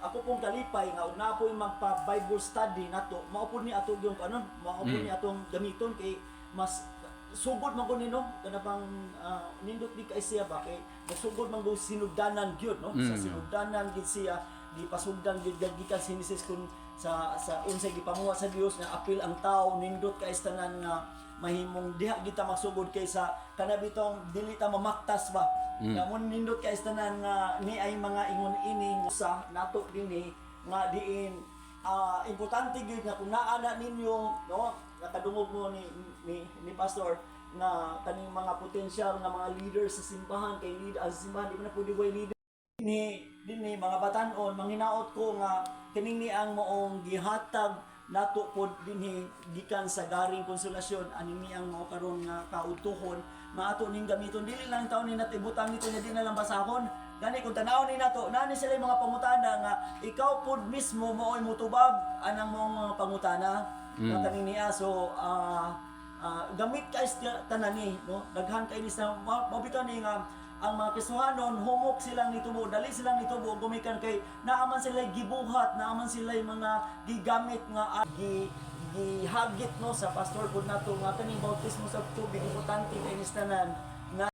ako pong kalipay nga una po yung magpa Bible study nato, mao po ni ato yung kanon, mao po ni atong gamiton kay mas sugod man ko nino kana bang nindot di kay siya ba kay nasugod man go sinugdanan gyud no, sa sinugdanan gid siya gipasugdan gid gikan si Henesis kun sa unsay gipamuha sa Dios nga apil ang tao nindot kay tanan nga mahimong diha kita magsugod kaysa kanabitong dili ta mamaktas ba. Namon nindot kay tanan nga ni ay mga ingon ini sa nato dinhi nga diin importante gyud nga kung naa na ninyo no nakadungog mo ni pastor na kaning mga potensyal nga mga leaders sa simbahan kay lead as simbahan di man na pwede way leader dinhi mga batan-on manghinaot ko nga kining ni ang moong gihatag nato pod dinhi gikan sa garing konsolasyon ani ni ang mao karon nga kautuhon nga ato ning gamiton dili lang taon ni natibutang nito na di na lang basahon gani kung tanaw ni nato nani sila yung mga pangutana nga ikaw pod mismo maoy motubag anang mong mga pangutana nga kaning niya so gamit kay tanan ni no daghan kay ni sa mabitaw ni nga ang mga Kristohanon humok silang nitubo dali silang nitubo gumikan kay naaman sila gibuhat naaman sila mga gigamit nga gihagit no sa pastor pud nato nga kaning bautismo sa tubig importante kay ni tanan